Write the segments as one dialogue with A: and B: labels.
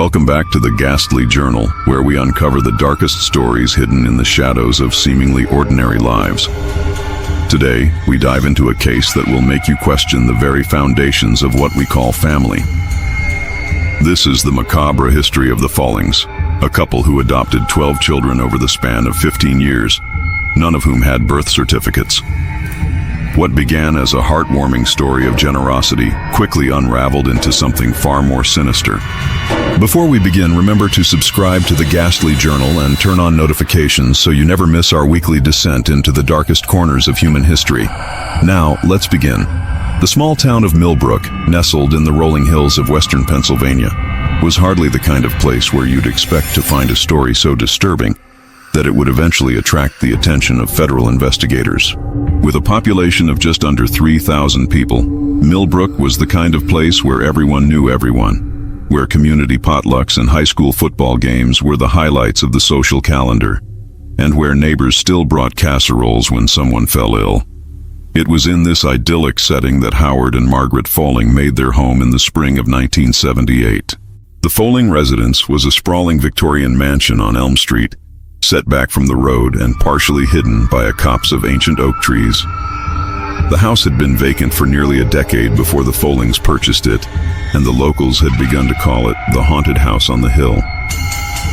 A: Welcome back to the Ghastly Journal, where we uncover the darkest stories hidden in the shadows of seemingly ordinary lives. Today, we dive into a case that will make you question the very foundations of what we call family. This is the macabre history of the Follings, a couple who adopted 12 children over the span of 15 years, none of whom had birth certificates. What began as a heartwarming story of generosity quickly unraveled into something far more sinister. Before we begin, remember to subscribe to the Ghastly Journal and turn on notifications so you never miss our weekly descent into the darkest corners of human history. Now, let's begin. The small town of Milbrook, nestled in the rolling hills of western Pennsylvania, was hardly the kind of place where you'd expect to find a story so disturbing that it would eventually attract the attention of federal investigators. With a population of just under 3,000 people, Milbrook was the kind of place where everyone knew everyone, where community potlucks and high school football games were the highlights of the social calendar, and where neighbors still brought casseroles when someone fell ill. It was in this idyllic setting that Howard and Margaret Foing made their home in the spring of 1978. The Foling residence was a sprawling Victorian mansion on Elm Street, set back from the road and partially hidden by a copse of ancient oak trees. The house had been vacant for nearly a decade before the Follings purchased it, and the locals had begun to call it the haunted house on the hill.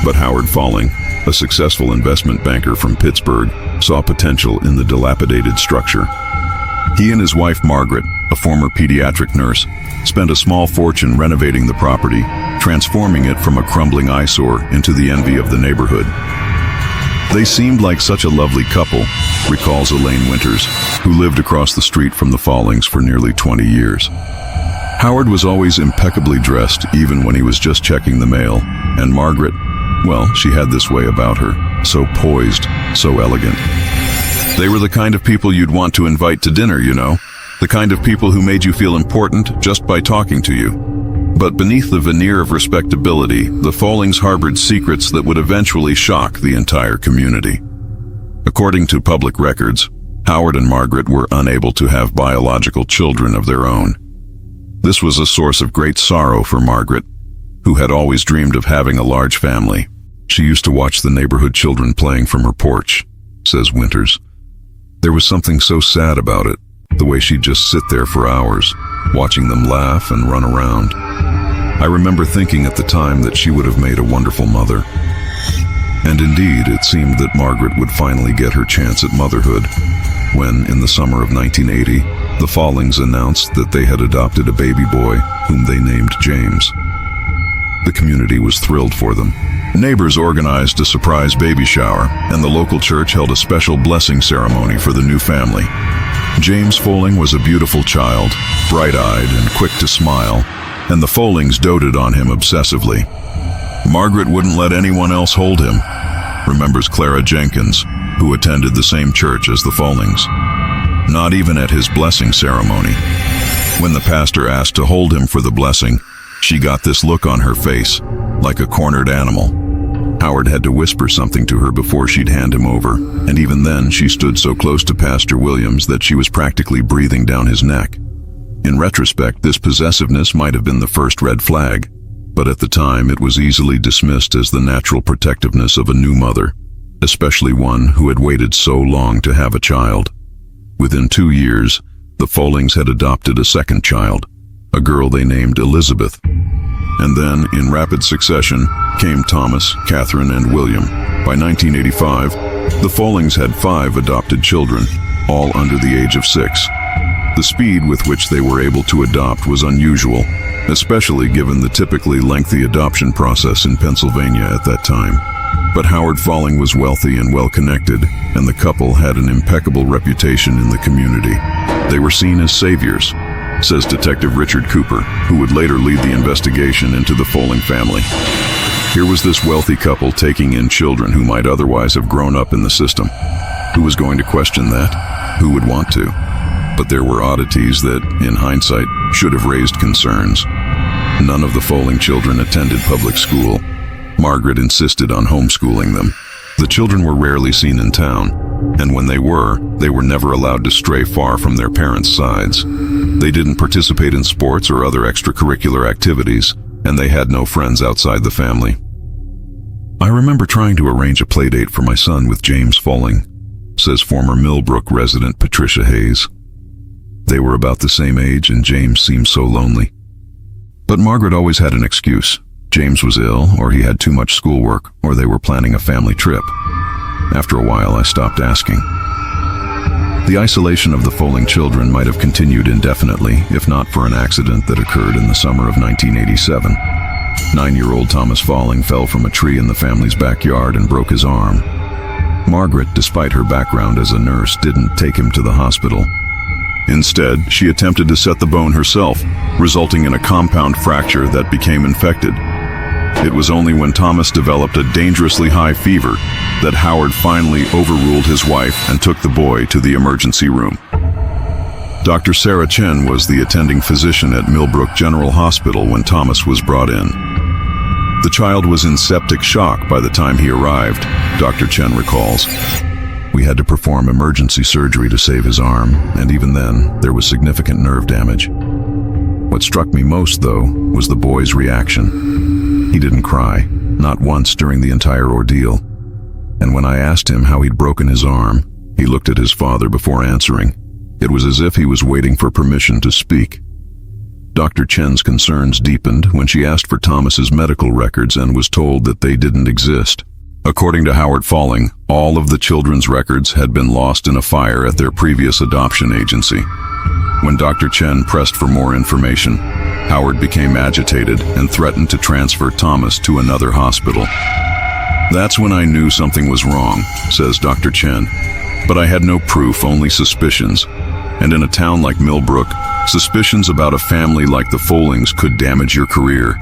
A: But Howard Foing, a successful investment banker from Pittsburgh, saw potential in the dilapidated structure. He and his wife Margaret, a former pediatric nurse, spent a small fortune renovating the property, transforming it from a crumbling eyesore into the envy of the neighborhood. They seemed like such a lovely couple, recalls Elaine Winters, who lived across the street from the Follings for nearly 20 years. Howard was always impeccably dressed, even when he was just checking the mail, and Margaret, well, she had this way about her, so poised, so elegant. They were the kind of people you'd want to invite to dinner, you know, the kind of people who made you feel important just by talking to you. But beneath the veneer of respectability, the Follings harbored secrets that would eventually shock the entire community. According to public records, Howard and Margaret were unable to have biological children of their own. This was a source of great sorrow for Margaret, who had always dreamed of having a large family. She used to watch the neighborhood children playing from her porch, says Winters. There was something so sad about it, the way she'd just sit there for hours, watching them laugh and run around. I remember thinking at the time that she would have made a wonderful mother. And indeed, it seemed that Margaret would finally get her chance at motherhood when, in the summer of 1980, the Follings announced that they had adopted a baby boy whom they named James. The community was thrilled for them. Neighbors organized a surprise baby shower, and the local church held a special blessing ceremony for the new family. James Foling was a beautiful child, bright-eyed and quick to smile, and the Follings doted on him obsessively. Margaret wouldn't let anyone else hold him, remembers Clara Jenkins, who attended the same church as the Follings. Not even at his blessing ceremony. When the pastor asked to hold him for the blessing, she got this look on her face, like a cornered animal. Howard had to whisper something to her before she'd hand him over, and even then she stood so close to Pastor Williams that she was practically breathing down his neck. In retrospect, this possessiveness might have been the first red flag, but at the time it was easily dismissed as the natural protectiveness of a new mother, especially one who had waited so long to have a child. Within 2 years, the Follings had adopted a second child, a girl they named Elizabeth. And then, in rapid succession, came Thomas, Catherine, and William. By 1985, the Follings had 5 adopted children, all under the age of 6. The speed with which they were able to adopt was unusual, especially given the typically lengthy adoption process in Pennsylvania at that time. But Howard Foing was wealthy and well-connected, and the couple had an impeccable reputation in the community. They were seen as saviors, says Detective Richard Cooper, who would later lead the investigation into the Foling family. Here was this wealthy couple taking in children who might otherwise have grown up in the system. Who was going to question that? Who would want to? But there were oddities that, in hindsight, should have raised concerns. None of the Foling children attended public school. Margaret insisted on homeschooling them. The children were rarely seen in town, and when they were never allowed to stray far from their parents' sides. They didn't participate in sports or other extracurricular activities, and they had no friends outside the family. I remember trying to arrange a playdate for my son with James Follings, says former Milbrook resident Patricia Hayes. They were about the same age and James seemed so lonely. But Margaret always had an excuse. James was ill, or he had too much schoolwork, or they were planning a family trip. After a while, I stopped asking. The isolation of the Foling children might have continued indefinitely, if not for an accident that occurred in the summer of 1987. 9-year-old Thomas Foling fell from a tree in the family's backyard and broke his arm. Margaret, despite her background as a nurse, didn't take him to the hospital. Instead, she attempted to set the bone herself, resulting in a compound fracture that became infected. It was only when Thomas developed a dangerously high fever that Howard finally overruled his wife and took the boy to the emergency room. Dr. Sarah Chen was the attending physician at Milbrook General Hospital when Thomas was brought in. The child was in septic shock by the time he arrived, Dr. Chen recalls. We had to perform emergency surgery to save his arm, and even then, there was significant nerve damage. What struck me most, though, was the boy's reaction. He didn't cry, not once during the entire ordeal. And when I asked him how he'd broken his arm, he looked at his father before answering. It was as if he was waiting for permission to speak. Dr. Chen's concerns deepened when she asked for Thomas's medical records and was told that they didn't exist. According to Howard Foing, all of the children's records had been lost in a fire at their previous adoption agency. When Dr. Chen pressed for more information, Howard became agitated and threatened to transfer Thomas to another hospital. That's when I knew something was wrong, says Dr. Chen, but I had no proof, only suspicions. And in a town like Milbrook, suspicions about a family like the Follings could damage your career.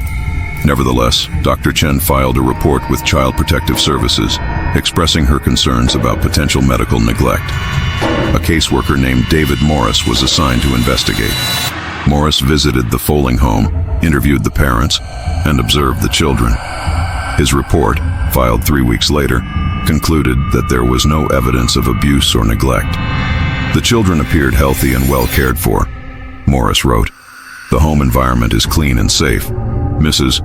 A: Nevertheless, Dr. Chen filed a report with Child Protective Services, expressing her concerns about potential medical neglect. A caseworker named David Morris was assigned to investigate. Morris visited the Foling home, interviewed the parents, and observed the children. His report, filed 3 weeks later, concluded that there was no evidence of abuse or neglect. The children appeared healthy and well cared for. Morris wrote, "The home environment is clean and safe." Mrs.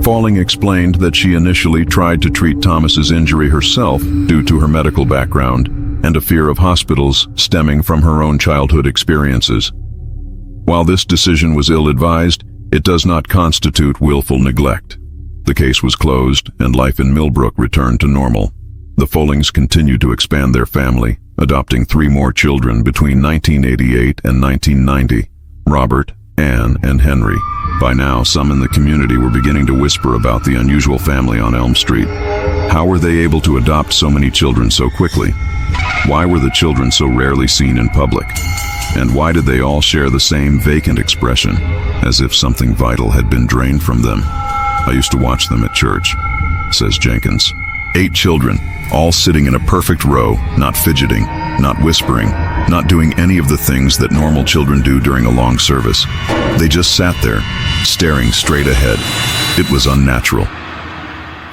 A: Foling explained that she initially tried to treat Thomas's injury herself due to her medical background and a fear of hospitals stemming from her own childhood experiences. While this decision was ill-advised, it does not constitute willful neglect. The case was closed and life in Milbrook returned to normal. The Follings continued to expand their family, adopting 3 more children between 1988 and 1990, Robert, Anne, and Henry. By now, some in the community were beginning to whisper about the unusual family on Elm Street. How were they able to adopt so many children so quickly? Why were the children so rarely seen in public? And why did they all share the same vacant expression, as if something vital had been drained from them? I used to watch them at church, says Jenkins. 8 children, all sitting in a perfect row, not fidgeting, not whispering, not doing any of the things that normal children do during a long service. They just sat there, staring straight ahead. It was unnatural.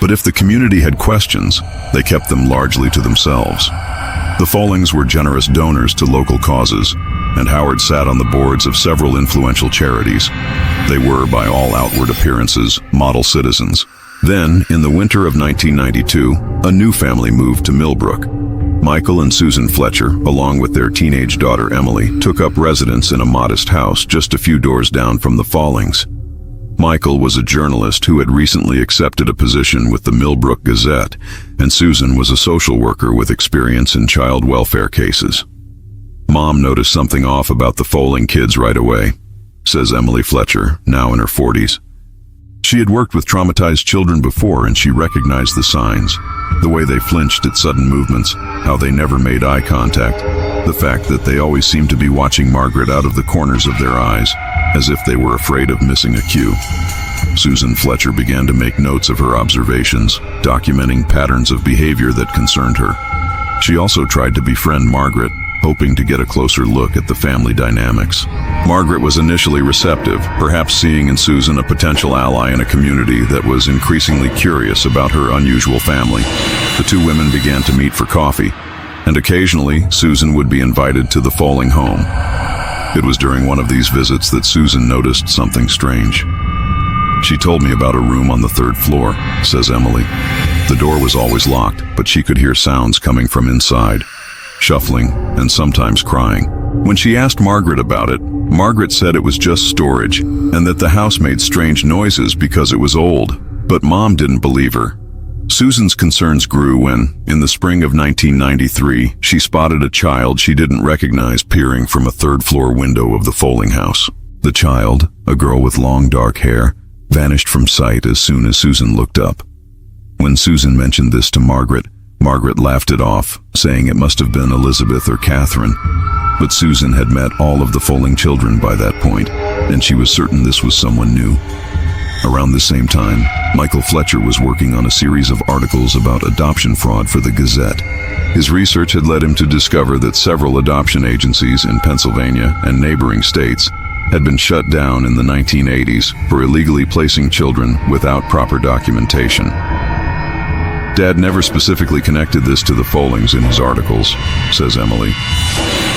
A: But if the community had questions, they kept them largely to themselves. The Follings were generous donors to local causes, and Howard sat on the boards of several influential charities. They were, by all outward appearances, model citizens. Then, in the winter of 1992, a new family moved to Milbrook. Michael and Susan Fletcher, along with their teenage daughter Emily, took up residence in a modest house just a few doors down from the Follings. Michael was a journalist who had recently accepted a position with the Milbrook Gazette, and Susan was a social worker with experience in child welfare cases. Mom noticed something off about the Foling kids right away, says Emily Fletcher, now in her 40s. She had worked with traumatized children before and she recognized the signs. The way they flinched at sudden movements, how they never made eye contact, the fact that they always seemed to be watching Margaret out of the corners of their eyes, as if they were afraid of missing a cue. Susan Fletcher began to make notes of her observations, documenting patterns of behavior that concerned her. She also tried to befriend Margaret, hoping to get a closer look at the family dynamics. Margaret was initially receptive, perhaps seeing in Susan a potential ally in a community that was increasingly curious about her unusual family. The 2 women began to meet for coffee, and occasionally Susan would be invited to the Foling home. It was during one of these visits that Susan noticed something strange. She told me about a room on the 3rd floor, says Emily. The door was always locked, but she could hear sounds coming from inside, shuffling and sometimes crying. When she asked Margaret about it, Margaret said it was just storage and that the house made strange noises because it was old, but Mom didn't believe her. Susan's concerns grew when, in the spring of 1993, she spotted a child she didn't recognize peering from a 3rd-floor window of the Foling house. The child, a girl with long dark hair, vanished from sight as soon as Susan looked up. When Susan mentioned this to Margaret, Margaret laughed it off, saying it must have been Elizabeth or Catherine. But Susan had met all of the Foling children by that point, and she was certain this was someone new. Around the same time, Michael Fletcher was working on a series of articles about adoption fraud for the Gazette. His research had led him to discover that several adoption agencies in Pennsylvania and neighboring states had been shut down in the 1980s for illegally placing children without proper documentation. Dad never specifically connected this to the Follings in his articles, says Emily.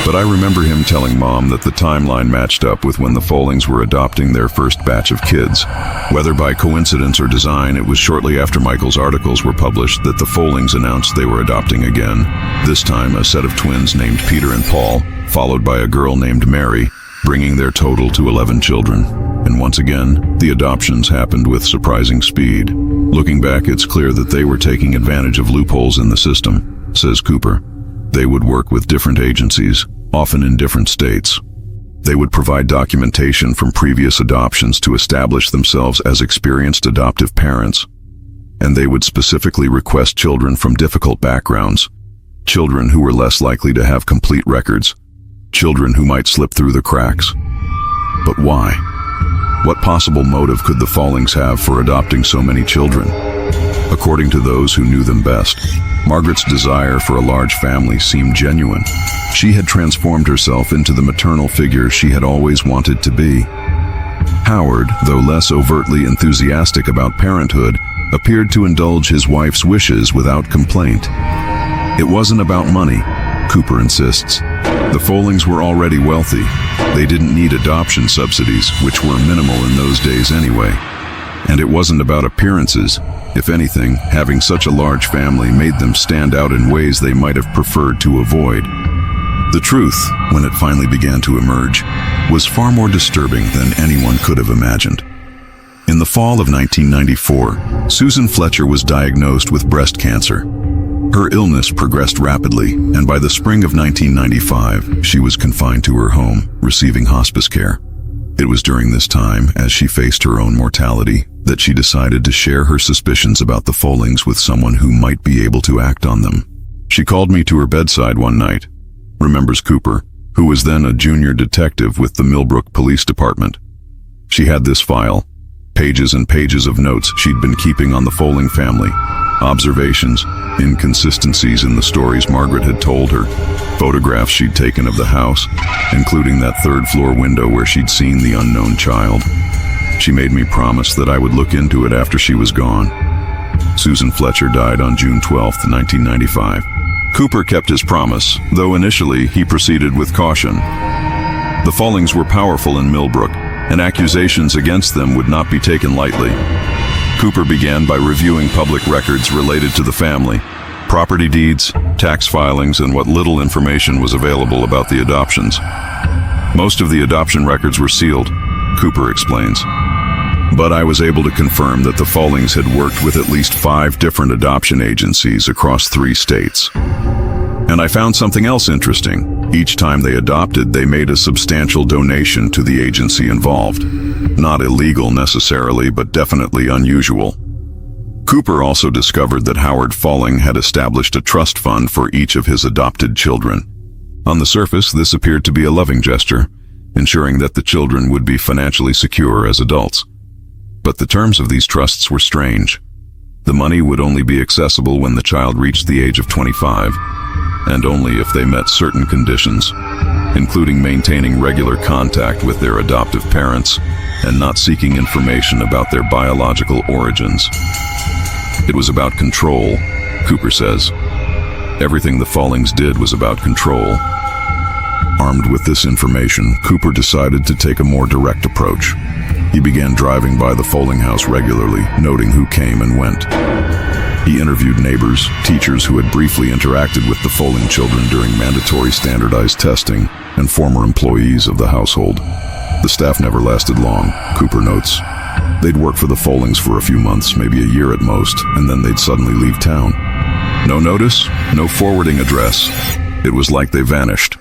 A: But I remember him telling Mom that the timeline matched up with when the Follings were adopting their first batch of kids. Whether by coincidence or design, it was shortly after Michael's articles were published that the Follings announced they were adopting again, this time a set of twins named Peter and Paul, followed by a girl named Mary, bringing their total to 11 children. And once again, the adoptions happened with surprising speed. Looking back, it's clear that they were taking advantage of loopholes in the system, says Cooper. They would work with different agencies, often in different states. They would provide documentation from previous adoptions to establish themselves as experienced adoptive parents. And they would specifically request children from difficult backgrounds, children who were less likely to have complete records, children who might slip through the cracks. But why? What possible motive could the Follings have for adopting so many children? According to those who knew them best, Margaret's desire for a large family seemed genuine. She had transformed herself into the maternal figure she had always wanted to be. Howard, though less overtly enthusiastic about parenthood, appeared to indulge his wife's wishes without complaint. It wasn't about money, Cooper insists. The Follings were already wealthy. They didn't need adoption subsidies, which were minimal in those days anyway. And it wasn't about appearances. If anything, having such a large family made them stand out in ways they might have preferred to avoid. The truth, when it finally began to emerge, was far more disturbing than anyone could have imagined. In the fall of 1994, Susan Fletcher was diagnosed with breast cancer. Her illness progressed rapidly, and by the spring of 1995, she was confined to her home, receiving hospice care. It was during this time, as she faced her own mortality, that she decided to share her suspicions about the Follings with someone who might be able to act on them. She called me to her bedside one night, remembers Cooper, who was then a junior detective with the Milbrook Police Department. She had this file, pages and pages of notes she'd been keeping on the Foling family, observations, inconsistencies in the stories Margaret had told her, photographs she'd taken of the house, including that 3rd-floor window where she'd seen the unknown child. She made me promise that I would look into it after she was gone. Susan Fletcher died on June 12, 1995. Cooper kept his promise, though initially he proceeded with caution. The Follings were powerful in Milbrook, and accusations against them would not be taken lightly. Cooper began by reviewing public records related to the family, property deeds, tax filings, and what little information was available about the adoptions. Most of the adoption records were sealed, Cooper explains. But I was able to confirm that the Follings had worked with at least 5 different adoption agencies across 3 states. And I found something else interesting. Each time they adopted, they made a substantial donation to the agency involved. Not illegal necessarily, but definitely unusual. Cooper also discovered that Howard Foing had established a trust fund for each of his adopted children. On the surface, this appeared to be a loving gesture, ensuring that the children would be financially secure as adults. But the terms of these trusts were strange. The money would only be accessible when the child reached the age of 25, and only if they met certain conditions, including maintaining regular contact with their adoptive parents and not seeking information about their biological origins. It was about control, Cooper says. Everything the Follings did was about control. Armed with this information, Cooper decided to take a more direct approach. He began driving by the Foling house regularly, noting who came and went. He interviewed neighbors, teachers who had briefly interacted with the Foling children during mandatory standardized testing, and former employees of the household. The staff never lasted long, Cooper notes. They'd work for the Follings for a few months, maybe a year at most, and then they'd suddenly leave town. No notice, no forwarding address. It was like they vanished.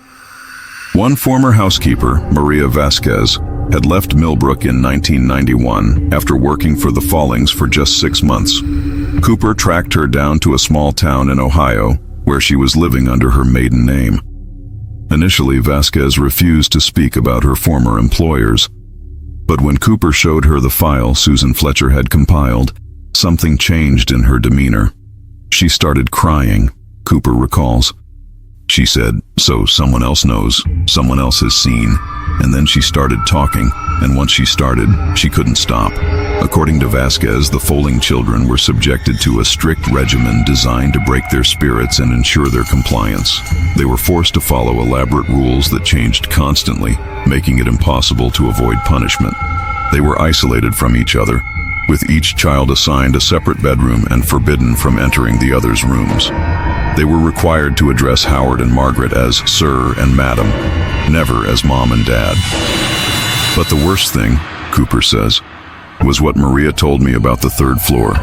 A: One former housekeeper, Maria Vasquez, had left Milbrook in 1991 after working for the Follings for just 6 months. Cooper tracked her down to a small town in Ohio, where she was living under her maiden name. Initially, Vasquez refused to speak about her former employers. But when Cooper showed her the file Susan Fletcher had compiled, something changed in her demeanor. She started crying, Cooper recalls. She said, "So someone else knows, someone else has seen." And then she started talking, and once she started, she couldn't stop. According to Vasquez, the Foling children were subjected to a strict regimen designed to break their spirits and ensure their compliance. They were forced to follow elaborate rules that changed constantly, making it impossible to avoid punishment. They were isolated from each other, with each child assigned a separate bedroom and forbidden from entering the other's rooms. They were required to address Howard and Margaret as Sir and Madam, never as Mom and Dad. But the worst thing, Cooper says, was what Maria told me about the 3rd floor.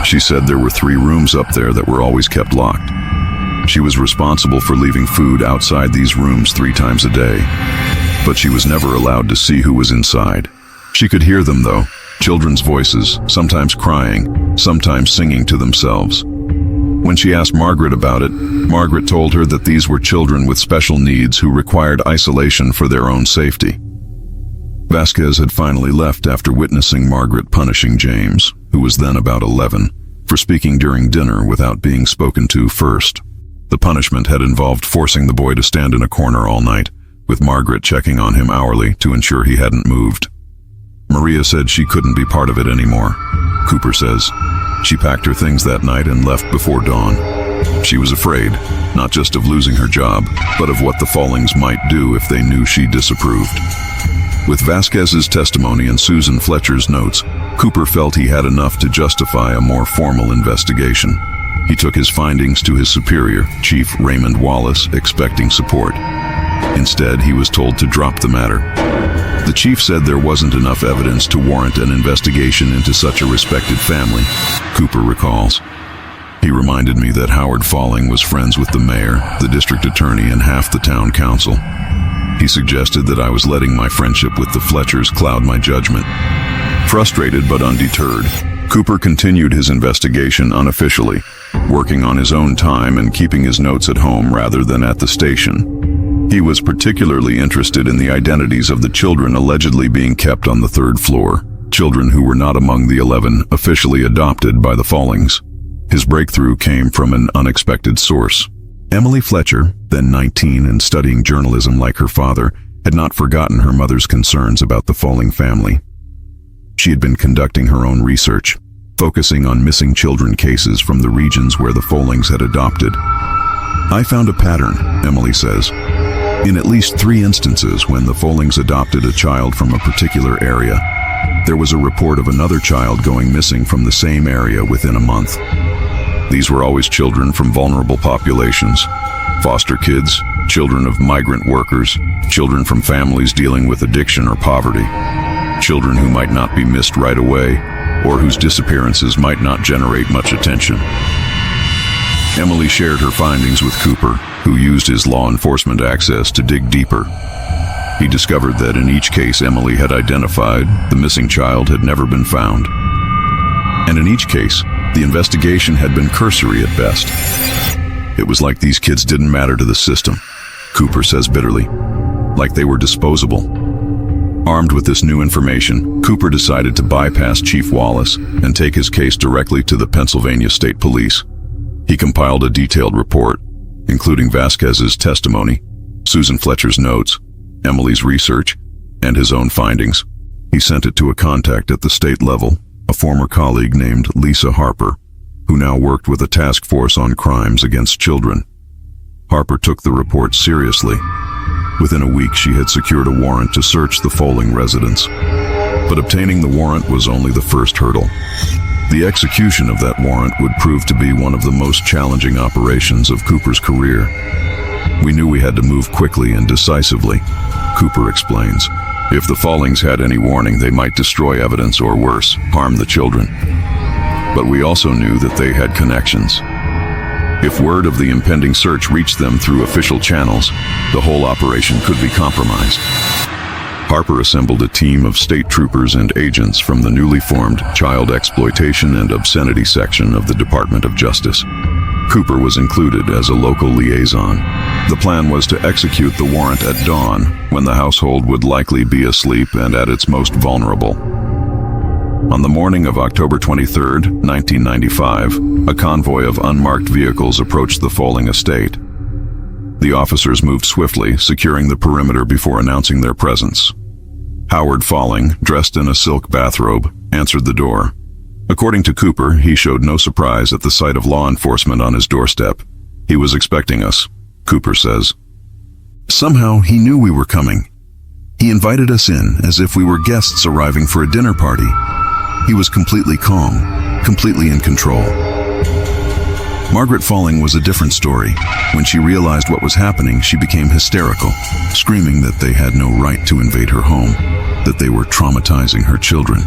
A: She said there were 3 rooms up there that were always kept locked. She was responsible for leaving food outside these rooms 3 times a day, but she was never allowed to see who was inside. She could hear them though, children's voices, sometimes crying, sometimes singing to themselves. When she asked Margaret about it, Margaret told her that these were children with special needs who required isolation for their own safety. Vasquez had finally left after witnessing Margaret punishing James, who was then about 11, for speaking during dinner without being spoken to first. The punishment had involved forcing the boy to stand in a corner all night, with Margaret checking on him hourly to ensure he hadn't moved. Maria said she couldn't be part of it anymore. Cooper says, she packed her things that night and left before dawn. She was afraid, not just of losing her job, but of what the Follings might do if they knew she disapproved. With Vasquez's testimony and Susan Fletcher's notes, Cooper felt he had enough to justify a more formal investigation. He took his findings to his superior, Chief Raymond Wallace, expecting support. Instead, he was told to drop the matter. The chief said there wasn't enough evidence to warrant an investigation into such a respected family, Cooper recalls. He reminded me that Howard Foing was friends with the mayor, the district attorney, and half the town council. He suggested that I was letting my friendship with the Fletchers cloud my judgment. Frustrated but undeterred, Cooper continued his investigation unofficially, working on his own time and keeping his notes at home rather than at the station. He was particularly interested in the identities of the children allegedly being kept on the 3rd floor, children who were not among the 11 officially adopted by the Follings. His breakthrough came from an unexpected source. Emily Fletcher, then 19 and studying journalism like her father, had not forgotten her mother's concerns about the Foling family. She had been conducting her own research, focusing on missing children cases from the regions where the Follings had adopted. "I found a pattern," Emily says. "In at least 3 instances when the Follings adopted a child from a particular area, there was a report of another child going missing from the same area within a month. These were always children from vulnerable populations, foster kids, children of migrant workers, children from families dealing with addiction or poverty, children who might not be missed right away, or whose disappearances might not generate much attention." Emily shared her findings with Cooper, who used his law enforcement access to dig deeper. He discovered that in each case Emily had identified, the missing child had never been found. And in each case, the investigation had been cursory at best. It was like these kids didn't matter to the system, Cooper says bitterly, like they were disposable. Armed with this new information, Cooper decided to bypass Chief Wallace and take his case directly to the Pennsylvania State Police. He compiled a detailed report, including Vasquez's testimony, Susan Fletcher's notes, Emily's research, and his own findings. He sent it to a contact at the state level, a former colleague named Lisa Harper, who now worked with a task force on crimes against children. Harper took the report seriously. Within a week, she had secured a warrant to search the Foling residence. But obtaining the warrant was only the first hurdle. The execution of that warrant would prove to be one of the most challenging operations of Cooper's career. We knew we had to move quickly and decisively, Cooper explains. If the Follings had any warning, they might destroy evidence or worse, harm the children. But we also knew that they had connections. If word of the impending search reached them through official channels, the whole operation could be compromised. Harper assembled a team of state troopers and agents from the newly formed Child Exploitation and Obscenity section of the Department of Justice. Cooper was included as a local liaison. The plan was to execute the warrant at dawn, when the household would likely be asleep and at its most vulnerable. On the morning of October 23, 1995, a convoy of unmarked vehicles approached the Foling estate. The officers moved swiftly, securing the perimeter before announcing their presence. Howard Foling, dressed in a silk bathrobe, answered the door. According to Cooper, he showed no surprise at the sight of law enforcement on his doorstep. He was expecting us, Cooper says. Somehow, he knew we were coming. He invited us in as if we were guests arriving for a dinner party. He was completely calm, completely in control. Margaret Foing was a different story. When she realized what was happening, she became hysterical, screaming that they had no right to invade her home, that they were traumatizing her children.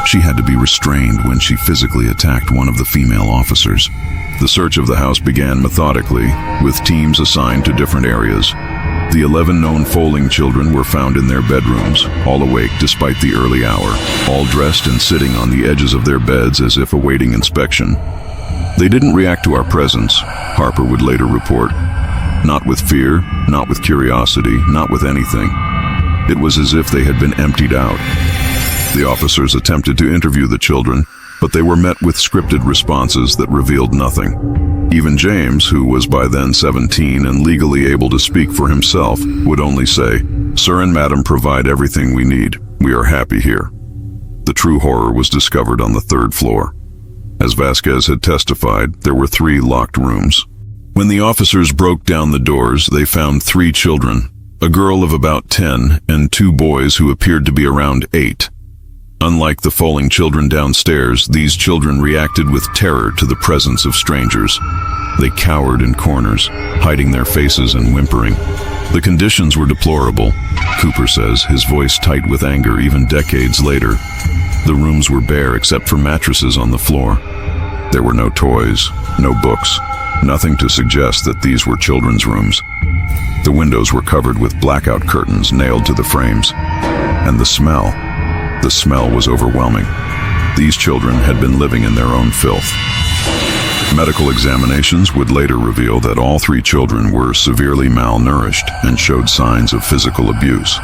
A: She had to be restrained when she physically attacked one of the female officers. The search of the house began methodically, with teams assigned to different areas. The 11 known Foling children were found in their bedrooms, all awake despite the early hour, all dressed and sitting on the edges of their beds as if awaiting inspection. They didn't react to our presence, Harper would later report. Not with fear, not with curiosity, not with anything. It was as if they had been emptied out. The officers attempted to interview the children, but they were met with scripted responses that revealed nothing. Even James, who was by then 17 and legally able to speak for himself, would only say, "Sir and Madam provide everything we need. We are happy here." The true horror was discovered on the third floor. As Vasquez had testified, there were 3 locked rooms. When the officers broke down the doors, they found 3 children, a girl of about 10 and 2 boys who appeared to be around 8. Unlike the Foling children downstairs, these children reacted with terror to the presence of strangers. They cowered in corners, hiding their faces and whimpering. The conditions were deplorable, Cooper says, his voice tight with anger even decades later. The rooms were bare except for mattresses on the floor. There were no toys, no books, nothing to suggest that these were children's rooms. The windows were covered with blackout curtains nailed to the frames. And the smell was overwhelming. These children had been living in their own filth. Medical examinations would later reveal that all 3 children were severely malnourished and showed signs of physical abuse.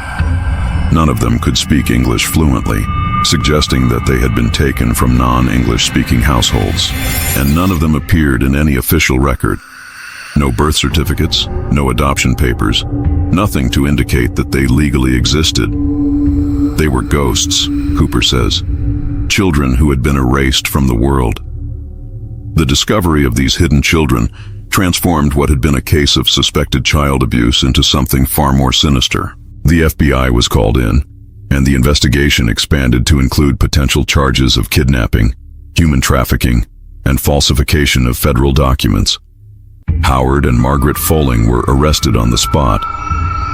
A: None of them could speak English fluently, suggesting that they had been taken from non-English speaking households, and none of them appeared in any official record. No birth certificates, no adoption papers, nothing to indicate that they legally existed. They were ghosts, Cooper says, children who had been erased from the world. The discovery of these hidden children transformed what had been a case of suspected child abuse into something far more sinister. The FBI was called in, and the investigation expanded to include potential charges of kidnapping, human trafficking, and falsification of federal documents. Howard and Margaret Foing were arrested on the spot.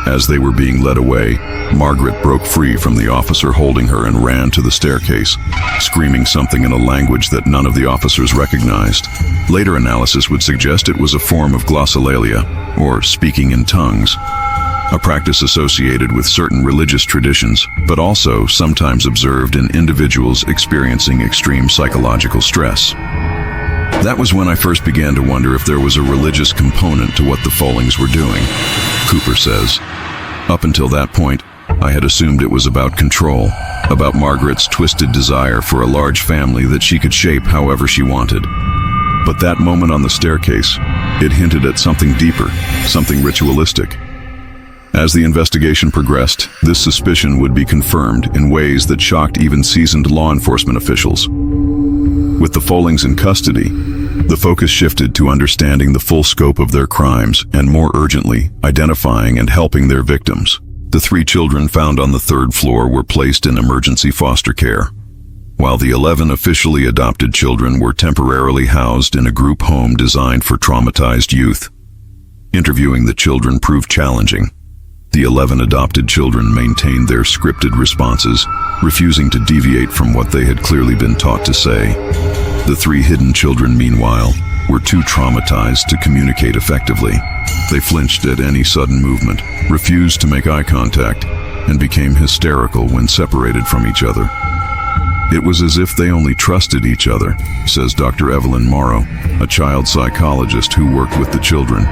A: As they were being led away, Margaret broke free from the officer holding her and ran to the staircase, screaming something in a language that none of the officers recognized. Later analysis would suggest it was a form of glossolalia, or speaking in tongues, a practice associated with certain religious traditions, but also sometimes observed in individuals experiencing extreme psychological stress. That was when I first began to wonder if there was a religious component to what the Follings were doing, Cooper says. Up until that point, I had assumed it was about control, about Margaret's twisted desire for a large family that she could shape however she wanted. But that moment on the staircase, it hinted at something deeper, something ritualistic. As the investigation progressed, this suspicion would be confirmed in ways that shocked even seasoned law enforcement officials. With the Follings in custody, the focus shifted to understanding the full scope of their crimes and, more urgently, identifying and helping their victims. The 3 children found on the 3rd floor were placed in emergency foster care, while the 11 officially adopted children were temporarily housed in a group home designed for traumatized youth. Interviewing the children proved challenging. The 11 adopted children maintained their scripted responses, refusing to deviate from what they had clearly been taught to say. The 3 hidden children, meanwhile, were too traumatized to communicate effectively. They flinched at any sudden movement, refused to make eye contact, and became hysterical when separated from each other. It was as if they only trusted each other, says Dr. Evelyn Morrow, a child psychologist who worked with the children.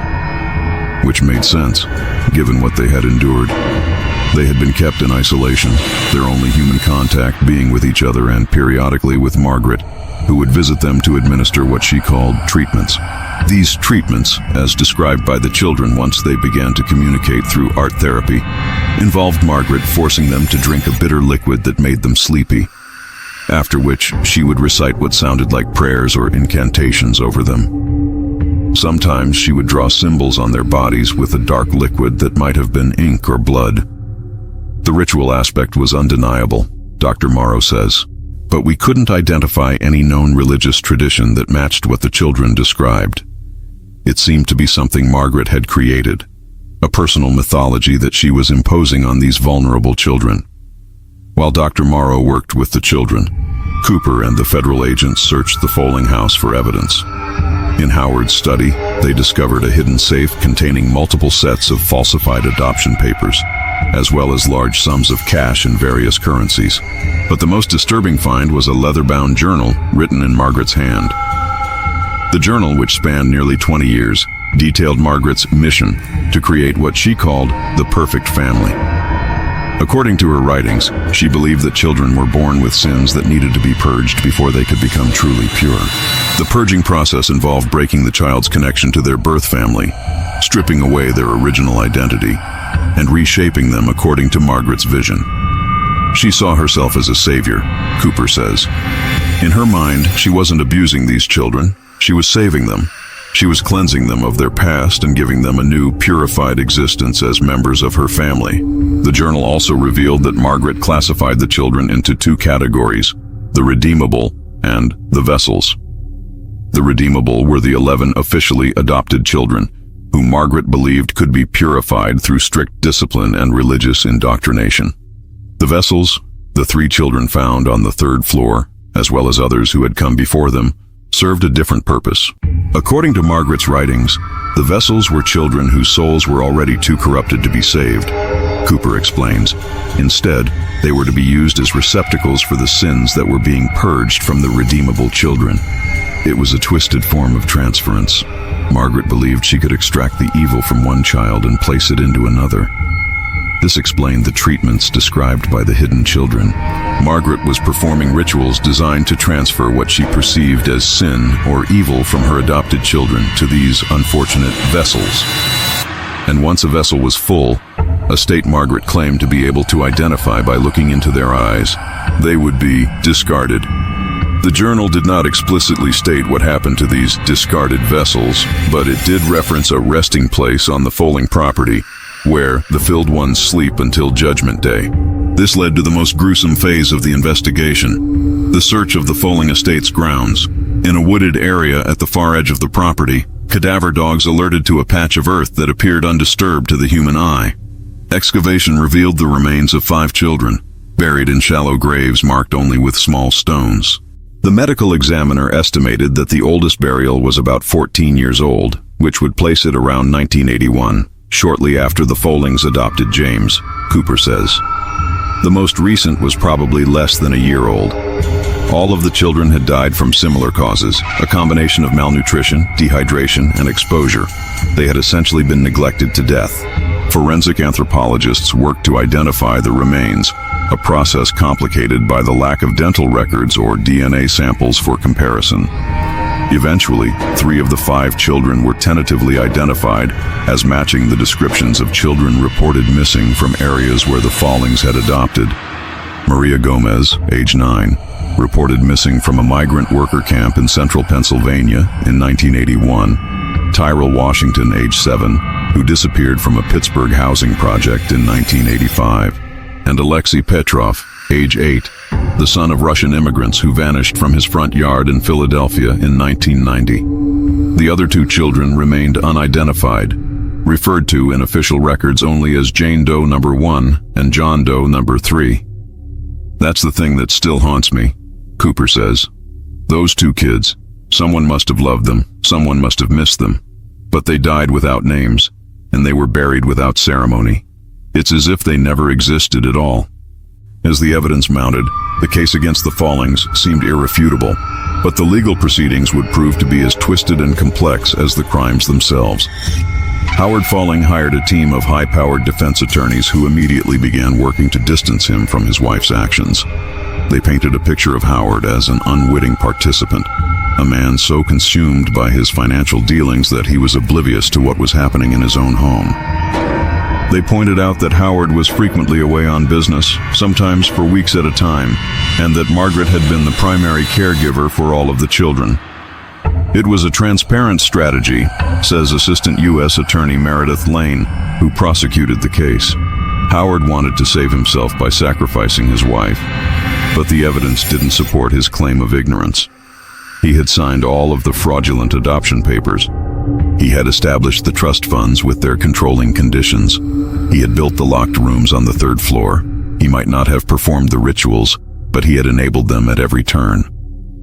A: Which made sense, given what they had endured. They had been kept in isolation, their only human contact being with each other and periodically with Margaret, who would visit them to administer what she called treatments. These treatments, as described by the children once they began to communicate through art therapy, involved Margaret forcing them to drink a bitter liquid that made them sleepy, after which she would recite what sounded like prayers or incantations over them. Sometimes she would draw symbols on their bodies with a dark liquid that might have been ink or blood. The ritual aspect was undeniable, Dr. Morrow says, but we couldn't identify any known religious tradition that matched what the children described. It seemed to be something Margaret had created, a personal mythology that she was imposing on these vulnerable children. While Dr. Morrow worked with the children, Cooper and the federal agents searched the Foling house for evidence. In Howard's study, they discovered a hidden safe containing multiple sets of falsified adoption papers, as well as large sums of cash in various currencies. But the most disturbing find was a leather-bound journal written in Margaret's hand. The journal, which spanned nearly 20 years, detailed Margaret's mission to create what she called the perfect family. According to her writings, she believed that children were born with sins that needed to be purged before they could become truly pure. The purging process involved breaking the child's connection to their birth family, stripping away their original identity, and reshaping them according to Margaret's vision. She saw herself as a savior, Cooper says. In her mind, she wasn't abusing these children, she was saving them. She was cleansing them of their past and giving them a new, purified existence as members of her family. The journal also revealed that Margaret classified the children into 2 categories, the Redeemable and the Vessels. The Redeemable were the 11 officially adopted children, whom Margaret believed could be purified through strict discipline and religious indoctrination. The Vessels, the 3 children found on the 3rd floor, as well as others who had come before them, served a different purpose. According to Margaret's writings, the Vessels were children whose souls were already too corrupted to be saved. Cooper explains, instead, they were to be used as receptacles for the sins that were being purged from the Redeemable children. It was a twisted form of transference. Margaret believed she could extract the evil from one child and place it into another. This explained the treatments described by the hidden children. Margaret was performing rituals designed to transfer what she perceived as sin or evil from her adopted children to these unfortunate vessels. And once a vessel was full, a state Margaret claimed to be able to identify by looking into their eyes, they would be discarded. The journal did not explicitly state what happened to these discarded vessels, but it did reference a resting place on the Foling property, where the filled ones sleep until Judgment Day. This led to the most gruesome phase of the investigation, the search of the Foling estate's grounds. In a wooded area at the far edge of the property, cadaver dogs alerted to a patch of earth that appeared undisturbed to the human eye. Excavation revealed the remains of 5 children, buried in shallow graves marked only with small stones. The medical examiner estimated that the oldest burial was about 14 years old, which would place it around 1981. Shortly after the Follings adopted James, Cooper says. The most recent was probably less than a year old. All of the children had died from similar causes, a combination of malnutrition, dehydration, and exposure. They had essentially been neglected to death. Forensic anthropologists worked to identify the remains, a process complicated by the lack of dental records or DNA samples for comparison. Eventually, 3 of the 5 children were tentatively identified as matching the descriptions of children reported missing from areas where the Follings had adopted. Maria Gomez, age 9, reported missing from a migrant worker camp in central Pennsylvania in 1981. Tyrell Washington, age 7, who who disappeared from a Pittsburgh housing project in 1985, and Alexei Petrov, age 8, the son of Russian immigrants who vanished from his front yard in Philadelphia in 1990. The other 2 children remained unidentified, referred to in official records only as Jane Doe number 1 and John Doe number 3. That's the thing that still haunts me, Cooper says. Those 2 kids, someone must have loved them, someone must have missed them, but they died without names, and they were buried without ceremony. It's as if they never existed at all. As the evidence mounted, the case against the Follings seemed irrefutable, but the legal proceedings would prove to be as twisted and complex as the crimes themselves. Howard Folling hired a team of high-powered defense attorneys who immediately began working to distance him from his wife's actions. They painted a picture of Howard as an unwitting participant, a man so consumed by his financial dealings that he was oblivious to what was happening in his own home. They pointed out that Howard was frequently away on business, sometimes for weeks at a time, and that Margaret had been the primary caregiver for all of the children. It was a transparent strategy, says Assistant U.S. Attorney Meredith Lane, who prosecuted the case. Howard wanted to save himself by sacrificing his wife, but the evidence didn't support his claim of ignorance. He had signed all of the fraudulent adoption papers. He had established the trust funds with their controlling conditions. He had built the locked rooms on the 3rd floor. He might not have performed the rituals, but he had enabled them at every turn.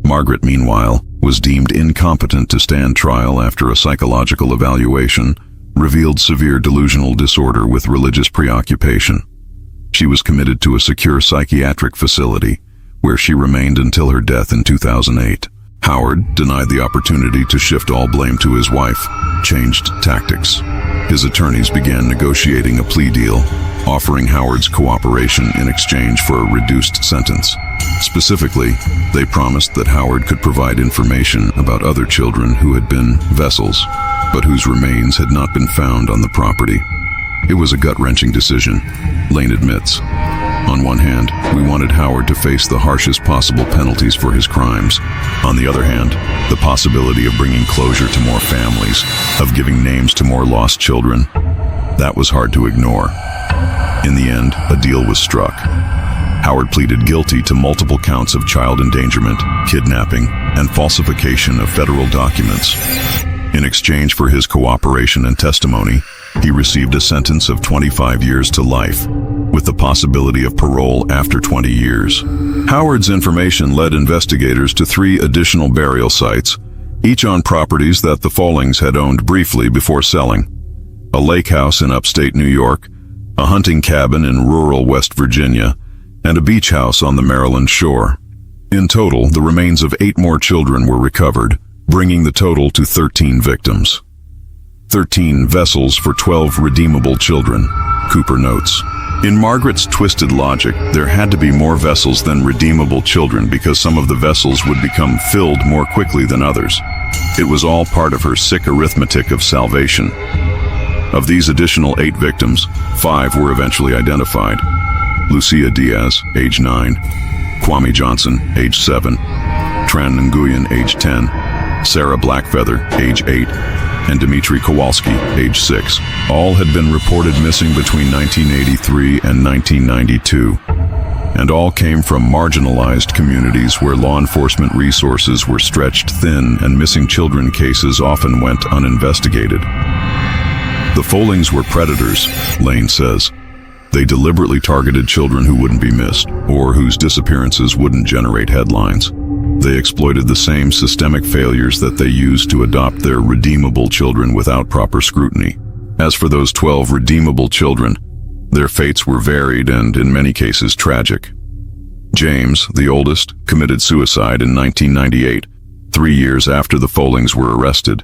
A: Margaret, meanwhile, was deemed incompetent to stand trial after a psychological evaluation revealed severe delusional disorder with religious preoccupation. She was committed to a secure psychiatric facility, where she remained until her death in 2008. Howard denied the opportunity to shift all blame to his wife, changed tactics. His attorneys began negotiating a plea deal, offering Howard's cooperation in exchange for a reduced sentence. Specifically, they promised that Howard could provide information about other children who had been vessels, but whose remains had not been found on the property. It was a gut-wrenching decision, Lane admits. On one hand, we wanted Howard to face the harshest possible penalties for his crimes. On the other hand, the possibility of bringing closure to more families, of giving names to more lost children, that was hard to ignore. In the end, a deal was struck. Howard pleaded guilty to multiple counts of child endangerment, kidnapping, and falsification of federal documents. In exchange for his cooperation and testimony, he received a sentence of 25 years to life, with the possibility of parole after 20 years. Howard's information led investigators to 3 additional burial sites, each on properties that the Follings had owned briefly before selling. A lake house in upstate New York, a hunting cabin in rural West Virginia, and a beach house on the Maryland shore. In total, the remains of 8 more children were recovered, bringing the total to 13 victims. 13 vessels for 12 redeemable children, Cooper notes. In Margaret's twisted logic, there had to be more vessels than redeemable children because some of the vessels would become filled more quickly than others. It was all part of her sick arithmetic of salvation. Of these additional 8 victims, 5 were eventually identified. Lucia Diaz, age 9, Kwame Johnson, age 7, Tran Nguyen, age 10, Sarah Blackfeather, age 8, and Dmitry Kowalski, age 6. All had been reported missing between 1983 and 1992, and all came from marginalized communities where law enforcement resources were stretched thin and missing children cases often went uninvestigated. The Follings were predators, Lane says. They deliberately targeted children who wouldn't be missed, or whose disappearances wouldn't generate headlines. They exploited the same systemic failures that they used to adopt their redeemable children without proper scrutiny. As for those 12 redeemable children, their fates were varied and, in many cases, tragic. James, the oldest, committed suicide in 1998, 3 years after the Follings were arrested.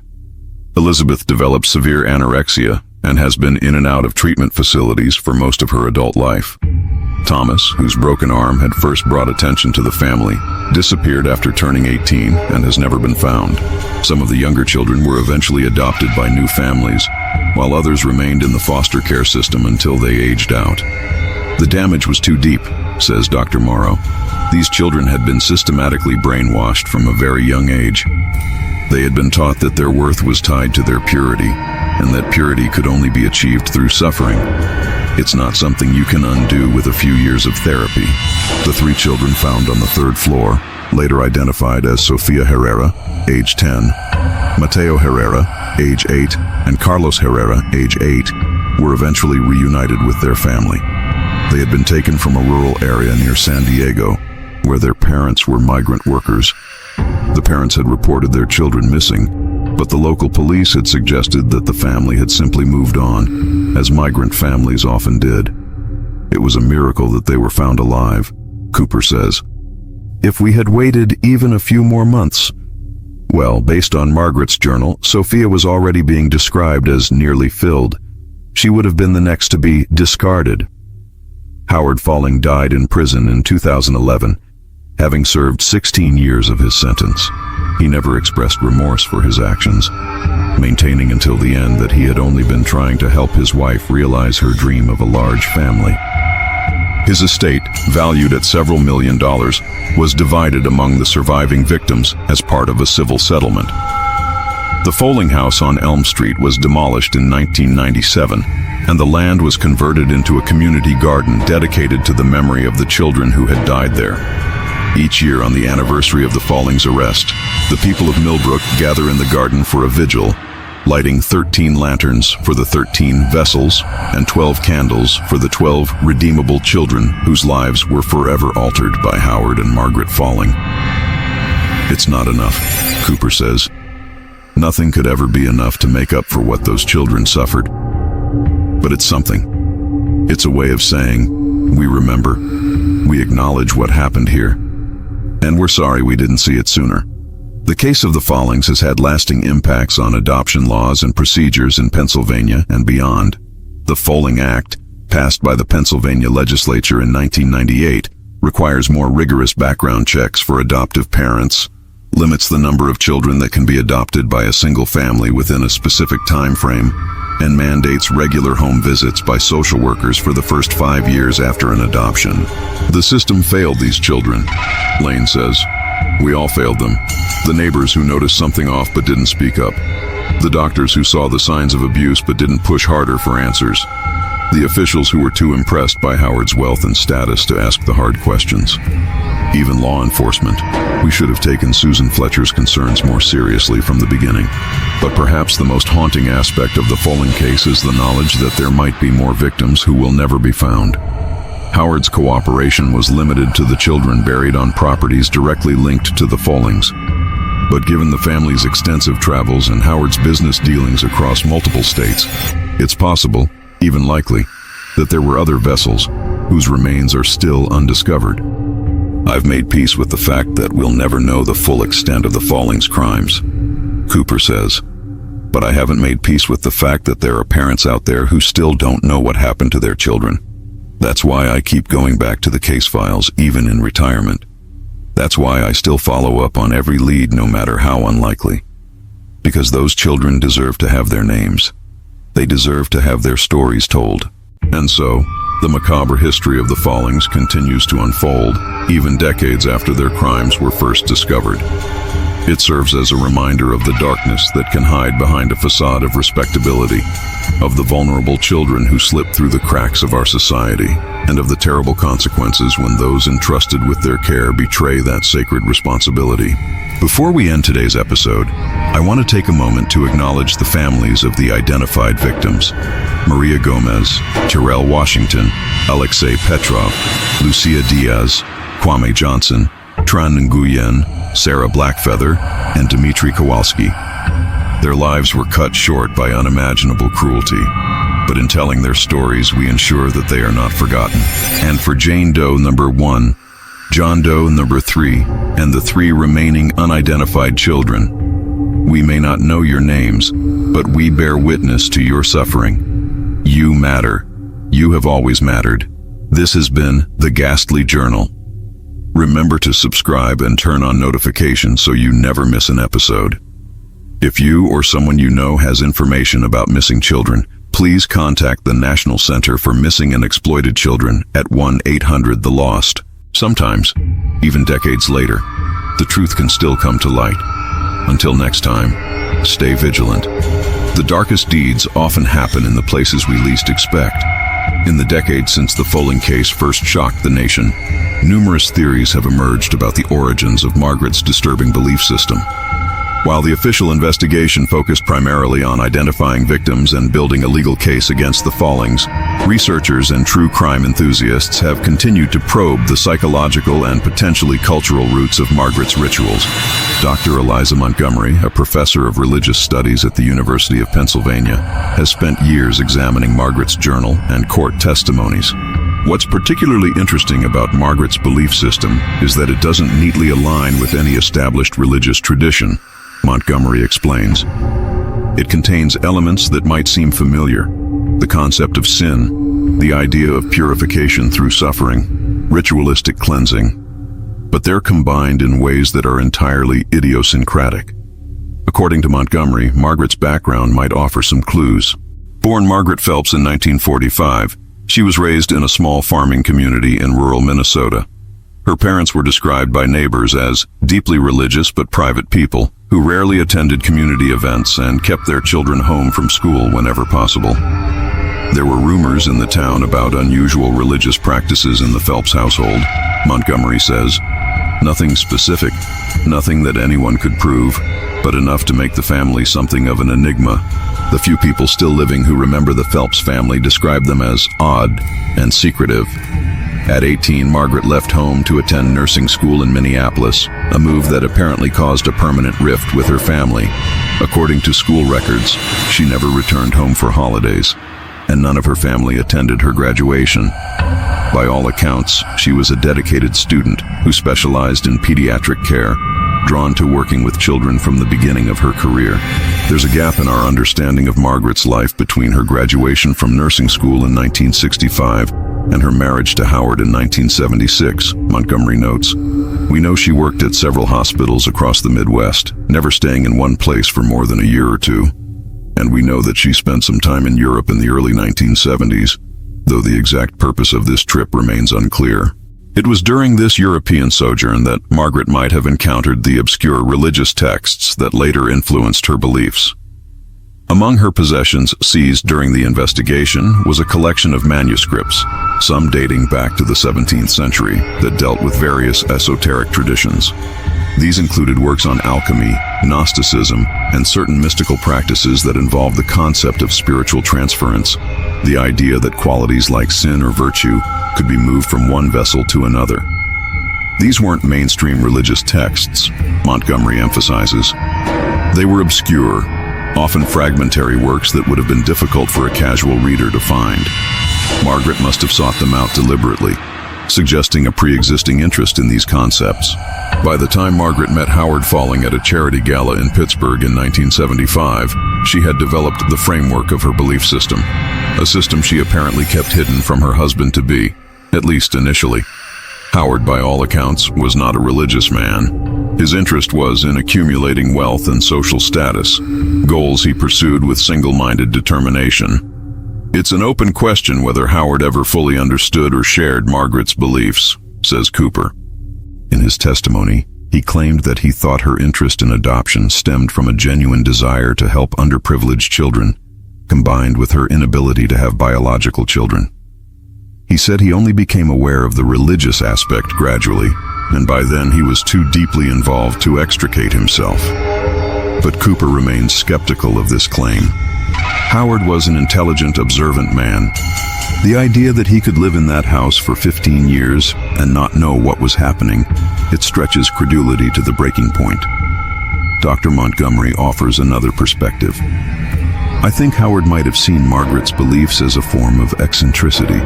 A: Elizabeth developed severe anorexia and has been in and out of treatment facilities for most of her adult life. Thomas, whose broken arm had first brought attention to the family, disappeared after turning 18 and has never been found. Some of the younger children were eventually adopted by new families, while others remained in the foster care system until they aged out. The damage was too deep, says Dr. Morrow. These children had been systematically brainwashed from a very young age. They had been taught that their worth was tied to their purity, and that purity could only be achieved through suffering. It's not something you can undo with a few years of therapy. The 3 children found on the 3rd floor, later identified as Sofia Herrera, age 10, Mateo Herrera, age 8, and Carlos Herrera, age 8, were eventually reunited with their family. They had been taken from a rural area near San Diego, where their parents were migrant workers. The parents had reported their children missing, but the local police had suggested that the family had simply moved on, as migrant families often did. It was a miracle that they were found alive, Cooper says. If we had waited even a few more months. Well, based on Margaret's journal, Sophia was already being described as nearly filled. She would have been the next to be discarded. Howard Follings died in prison in 2011, having served 16 years of his sentence. He never expressed remorse for his actions, maintaining until the end that he had only been trying to help his wife realize her dream of a large family. His estate, valued at several $1 million, was divided among the surviving victims as part of a civil settlement. The Foling house on Elm Street was demolished in 1997, and the land was converted into a community garden dedicated to the memory of the children who had died there. Each year on the anniversary of the Follings arrest, the people of Milbrook gather in the garden for a vigil, lighting 13 lanterns for the 13 vessels and 12 candles for the 12 redeemable children whose lives were forever altered by Howard and Margaret Foing. It's not enough, Cooper says. Nothing could ever be enough to make up for what those children suffered. But it's something. It's a way of saying, we remember, we acknowledge what happened here, and we're sorry we didn't see it sooner. The case of the Follings has had lasting impacts on adoption laws and procedures in Pennsylvania and beyond. The Foling Act, passed by the Pennsylvania legislature in 1998, requires more rigorous background checks for adoptive parents, limits the number of children that can be adopted by a single family within a specific time frame, and mandates regular home visits by social workers for the first 5 years after an adoption. The system failed these children, Lane says. We all failed them. The neighbors who noticed something off but didn't speak up. The doctors who saw the signs of abuse but didn't push harder for answers. The officials who were too impressed by Howard's wealth and status to ask the hard questions. Even law enforcement. We should have taken Susan Fletcher's concerns more seriously from the beginning. But perhaps the most haunting aspect of the Foling case is the knowledge that there might be more victims who will never be found. Howard's cooperation was limited to the children buried on properties directly linked to the Follings. But given the family's extensive travels and Howard's business dealings across multiple states, it's possible, even likely, that there were other vessels whose remains are still undiscovered. I've made peace with the fact that we'll never know the full extent of the Follings crimes, Cooper says. But I haven't made peace with the fact that there are parents out there who still don't know what happened to their children. That's why I keep going back to the case files, even in retirement. That's why I still follow up on every lead, no matter how unlikely. Because those children deserve to have their names. They deserve to have their stories told. And so, the macabre history of the Follings continues to unfold, even decades after their crimes were first discovered. It serves as a reminder of the darkness that can hide behind a facade of respectability, of the vulnerable children who slip through the cracks of our society, and of the terrible consequences when those entrusted with their care betray that sacred responsibility. Before we end today's episode, I want to take a moment to acknowledge the families of the identified victims: Maria Gomez, Terrell Washington, Alexei Petrov, Lucia Diaz, Kwame Johnson, Tran Nguyen, Sarah Blackfeather, and Dmitry Kowalski. Their lives were cut short by unimaginable cruelty, but in telling their stories, we ensure that they are not forgotten. And for Jane Doe number 1, John Doe number 3, and the 3 remaining unidentified children, we may not know your names, but we bear witness to your suffering. You matter. You have always mattered. This has been The Ghastly Journal. Remember to subscribe and turn on notifications so you never miss an episode. If you or someone you know has information about missing children, please contact the National Center for Missing and Exploited Children at 1-800-THE-LOST. Sometimes, even decades later, the truth can still come to light. Until next time, stay vigilant. The darkest deeds often happen in the places we least expect. In the decades since the Follings case first shocked the nation, numerous theories have emerged about the origins of Margaret's disturbing belief system. While the official investigation focused primarily on identifying victims and building a legal case against the Follings, researchers and true crime enthusiasts have continued to probe the psychological and potentially cultural roots of Margaret's rituals. Dr. Eliza Montgomery, a professor of religious studies at the University of Pennsylvania, has spent years examining Margaret's journal and court testimonies. What's particularly interesting about Margaret's belief system is that it doesn't neatly align with any established religious tradition, Montgomery explains. It contains elements that might seem familiar: the concept of sin, the idea of purification through suffering, ritualistic cleansing, but they're combined in ways that are entirely idiosyncratic. According to Montgomery, Margaret's background might offer some clues. Born Margaret Phelps in 1945, she was raised in a small farming community in rural Minnesota. Her parents were described by neighbors as deeply religious but private people who rarely attended community events and kept their children home from school whenever possible. There were rumors in the town about unusual religious practices in the Phelps household, Montgomery says. Nothing specific, nothing that anyone could prove, but enough to make the family something of an enigma. The few people still living who remember the Phelps family describe them as odd and secretive. At 18, Margaret left home to attend nursing school in Minneapolis, a move that apparently caused a permanent rift with her family. According to school records, she never returned home for holidays, and none of her family attended her graduation. By all accounts, she was a dedicated student who specialized in pediatric care, drawn to working with children from the beginning of her career. There's a gap in our understanding of Margaret's life between her graduation from nursing school in 1965 and her marriage to Howard in 1976, Montgomery notes. We know she worked at several hospitals across the Midwest, never staying in one place for more than a year or two. And we know that she spent some time in Europe in the early 1970s, though the exact purpose of this trip remains unclear. It was during this European sojourn that Margaret might have encountered the obscure religious texts that later influenced her beliefs. Among her possessions seized during the investigation was a collection of manuscripts, some dating back to the 17th century, that dealt with various esoteric traditions. These included works on alchemy, Gnosticism, and certain mystical practices that involved the concept of spiritual transference, the idea that qualities like sin or virtue could be moved from one vessel to another. These weren't mainstream religious texts, Montgomery emphasizes. They were obscure, often fragmentary works that would have been difficult for a casual reader to find. Margaret must have sought them out deliberately, suggesting a pre-existing interest in these concepts. By the time Margaret met Howard Foing at a charity gala in Pittsburgh in 1975, she had developed the framework of her belief system, a system she apparently kept hidden from her husband-to-be, at least initially. Howard, by all accounts, was not a religious man. His interest was in accumulating wealth and social status, goals he pursued with single-minded determination. It's an open question whether Howard ever fully understood or shared Margaret's beliefs, says Cooper. In his testimony, he claimed that he thought her interest in adoption stemmed from a genuine desire to help underprivileged children, combined with her inability to have biological children. He said he only became aware of the religious aspect gradually, and by then he was too deeply involved to extricate himself. But Cooper remains skeptical of this claim. Howard was an intelligent, observant man. The idea that he could live in that house for 15 years and not know what was happening, it stretches credulity to the breaking point. Dr. Montgomery offers another perspective. I think Howard might have seen Margaret's beliefs as a form of eccentricity,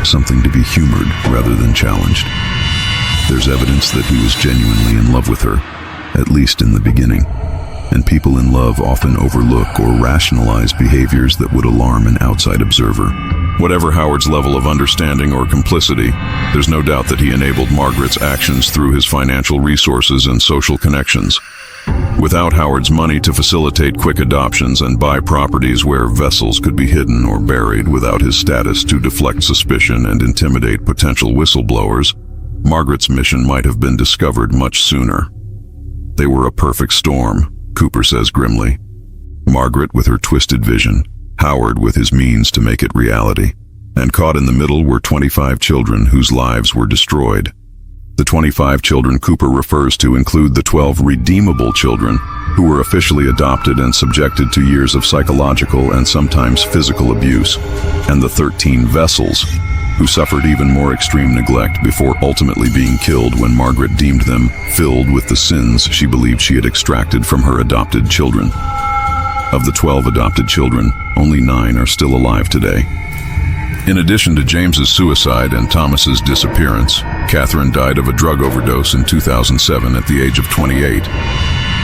A: something to be humored rather than challenged. There's evidence that he was genuinely in love with her, at least in the beginning. And people in love often overlook or rationalize behaviors that would alarm an outside observer. Whatever Howard's level of understanding or complicity, there's no doubt that he enabled Margaret's actions through his financial resources and social connections. Without Howard's money to facilitate quick adoptions and buy properties where vessels could be hidden or buried without his status to deflect suspicion and intimidate potential whistleblowers, Margaret's mission might have been discovered much sooner. They were a perfect storm, Cooper says grimly. Margaret with her twisted vision, Howard with his means to make it reality. And caught in the middle were 25 children whose lives were destroyed. The 25 children Cooper refers to include the 12 redeemable children who were officially adopted and subjected to years of psychological and sometimes physical abuse, and the 13 vessels who suffered even more extreme neglect before ultimately being killed when Margaret deemed them filled with the sins she believed she had extracted from her adopted children. Of the 12 adopted children, only 9 are still alive today. In addition to James's suicide and Thomas's disappearance, Catherine died of a drug overdose in 2007 at the age of 28.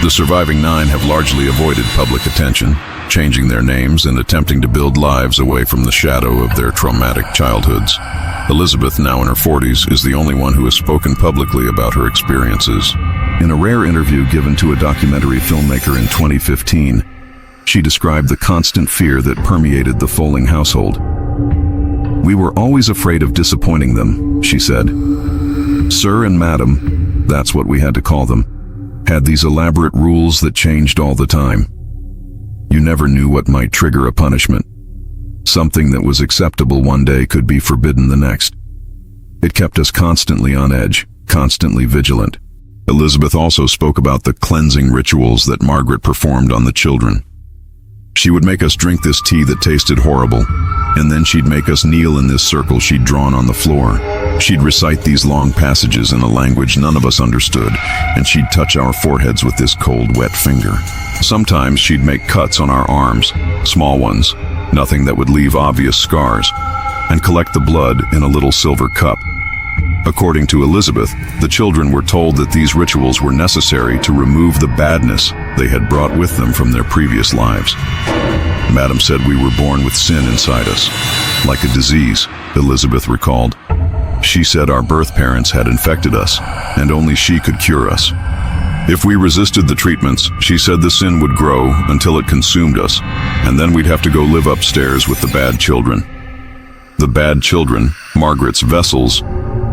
A: The surviving 9 have largely avoided public attention, changing their names and attempting to build lives away from the shadow of their traumatic childhoods. Elizabeth, now in her 40s, is the only one who has spoken publicly about her experiences. In a rare interview given to a documentary filmmaker in 2015, she described the constant fear that permeated the Foling household. "We were always afraid of disappointing them," she said. Sir and Madam, that's what we had to call them, had these elaborate rules that changed all the time. You never knew what might trigger a punishment. Something that was acceptable one day could be forbidden the next. It kept us constantly on edge, constantly vigilant. Elizabeth also spoke about the cleansing rituals that Margaret performed on the children. She would make us drink this tea that tasted horrible, and then she'd make us kneel in this circle she'd drawn on the floor. She'd recite these long passages in a language none of us understood, and she'd touch our foreheads with this cold, wet finger. Sometimes she'd make cuts on our arms, small ones, nothing that would leave obvious scars, and collect the blood in a little silver cup. According to Elizabeth, the children were told that these rituals were necessary to remove the badness they had brought with them from their previous lives. Madam said we were born with sin inside us, like a disease, Elizabeth recalled. She said our birth parents had infected us, and only she could cure us. If we resisted the treatments, she said the sin would grow until it consumed us, and then we'd have to go live upstairs with the bad children. The bad children, Margaret's vessels,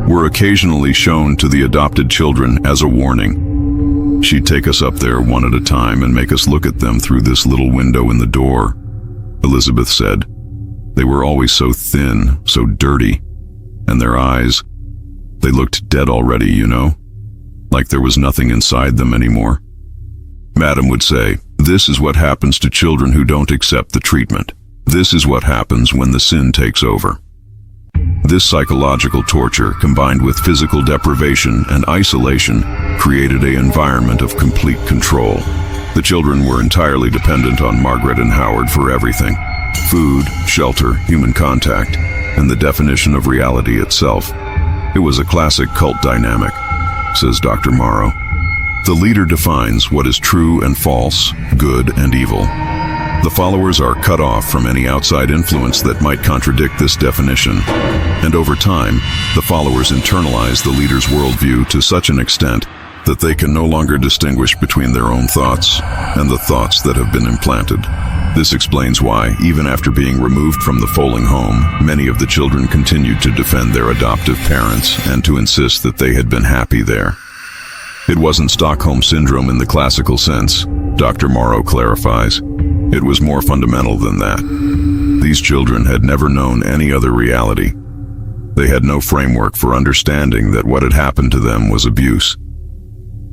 A: were occasionally shown to the adopted children as a warning. She'd take us up there one at a time and make us look at them through this little window in the door, Elizabeth said. They were always so thin, so dirty, and their eyes, they looked dead already, you know, like there was nothing inside them anymore. Madam would say, "This is what happens to children who don't accept the treatment. This is what happens when the sin takes over." This psychological torture, combined with physical deprivation and isolation, created an environment of complete control. The children were entirely dependent on Margaret and Howard for everything: food, shelter, human contact, and the definition of reality itself. It was a classic cult dynamic, says Dr. Morrow. The leader defines what is true and false, good and evil. The followers are cut off from any outside influence that might contradict this definition, and over time, the followers internalize the leader's worldview to such an extent that they can no longer distinguish between their own thoughts and the thoughts that have been implanted. This explains why, even after being removed from the Foling home, many of the children continued to defend their adoptive parents and to insist that they had been happy there. It wasn't Stockholm Syndrome in the classical sense, Dr. Morrow clarifies. It was more fundamental than that. These children had never known any other reality. They had no framework for understanding that what had happened to them was abuse.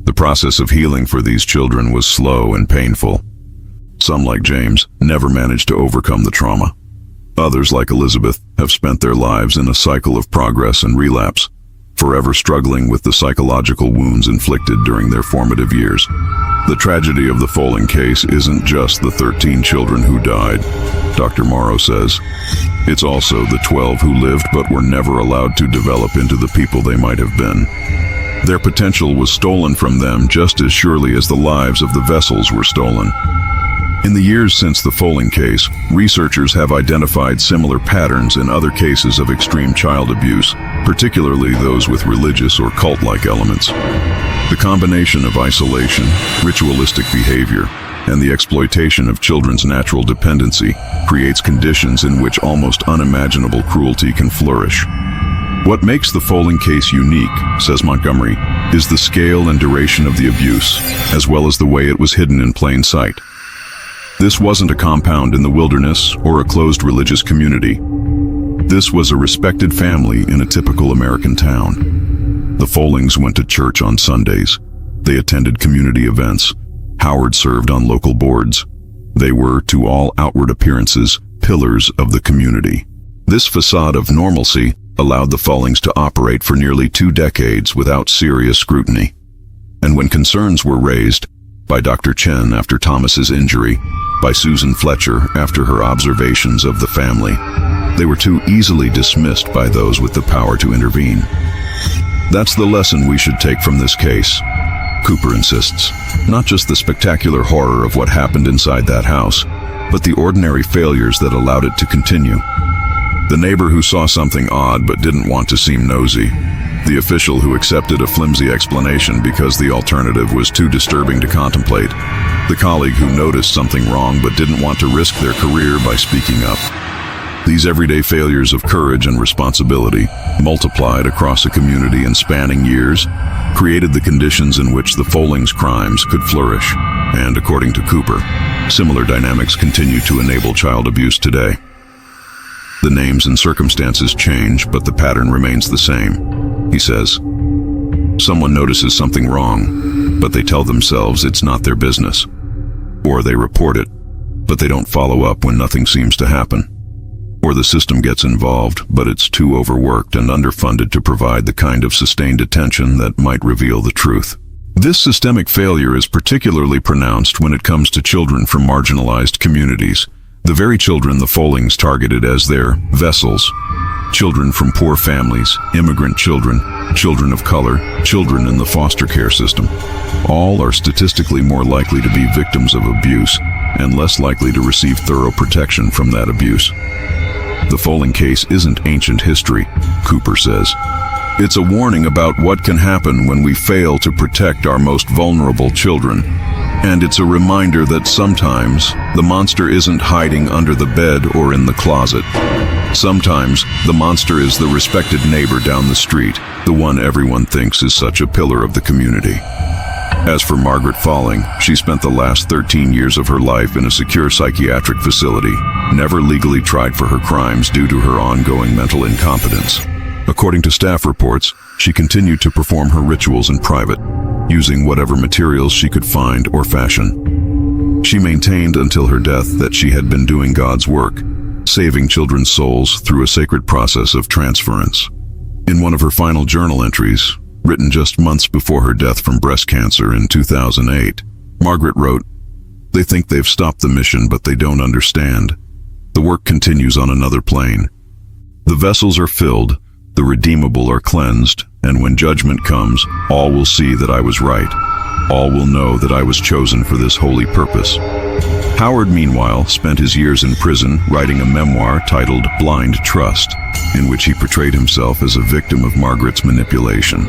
A: The process of healing for these children was slow and painful. Some, like James, never managed to overcome the trauma. Others, like Elizabeth, have spent their lives in a cycle of progress and relapse, forever struggling with the psychological wounds inflicted during their formative years. The tragedy of the Foling case isn't just the 13 children who died, Dr. Morrow says. It's also the 12 who lived but were never allowed to develop into the people they might have been. Their potential was stolen from them just as surely as the lives of the vessels were stolen. In the years since the Foling case, researchers have identified similar patterns in other cases of extreme child abuse, particularly those with religious or cult-like elements. The combination of isolation, ritualistic behavior, and the exploitation of children's natural dependency creates conditions in which almost unimaginable cruelty can flourish. What makes the Foling case unique, says Montgomery, is the scale and duration of the abuse, as well as the way it was hidden in plain sight. This wasn't a compound in the wilderness or a closed religious community. This was a respected family in a typical American town. The Follings went to church on Sundays. They attended community events. Howard served on local boards. They were, to all outward appearances, pillars of the community. This facade of normalcy allowed the Follings to operate for nearly 2 decades without serious scrutiny. And when concerns were raised, by Dr. Chen after Thomas's injury, by Susan Fletcher after her observations of the family, they were too easily dismissed by those with the power to intervene. That's the lesson we should take from this case, Cooper insists. Not just the spectacular horror of what happened inside that house, but the ordinary failures that allowed it to continue. The neighbor who saw something odd but didn't want to seem nosy. The official who accepted a flimsy explanation because the alternative was too disturbing to contemplate. The colleague who noticed something wrong but didn't want to risk their career by speaking up. These everyday failures of courage and responsibility, multiplied across a community and spanning years, created the conditions in which the Follings crimes could flourish. And according to Cooper, similar dynamics continue to enable child abuse today. The names and circumstances change, but the pattern remains the same, he says. Someone notices something wrong, but they tell themselves it's not their business. Or they report it, but they don't follow up when nothing seems to happen. Or the system gets involved, but it's too overworked and underfunded to provide the kind of sustained attention that might reveal the truth. This systemic failure is particularly pronounced when it comes to children from marginalized communities, the very children the Follings targeted as their vessels. Children from poor families, immigrant children, children of color, children in the foster care system. All are statistically more likely to be victims of abuse and less likely to receive thorough protection from that abuse. The Foling case isn't ancient history, Cooper says. It's a warning about what can happen when we fail to protect our most vulnerable children. And it's a reminder that sometimes the monster isn't hiding under the bed or in the closet. Sometimes the monster is the respected neighbor down the street, the one everyone thinks is such a pillar of the community. As for Margaret Foing, she spent the last 13 years of her life in a secure psychiatric facility, never legally tried for her crimes due to her ongoing mental incompetence. According to staff reports, she continued to perform her rituals in private, using whatever materials she could find or fashion. She maintained until her death that she had been doing God's work, saving children's souls through a sacred process of transference. In one of her final journal entries, written just months before her death from breast cancer in 2008, Margaret wrote, "They think they've stopped the mission, but they don't understand. The work continues on another plane. The vessels are filled, the redeemable are cleansed, and when judgment comes, all will see that I was right. All will know that I was chosen for this holy purpose." Howard, meanwhile, spent his years in prison writing a memoir titled Blind Trust, in which he portrayed himself as a victim of Margaret's manipulation.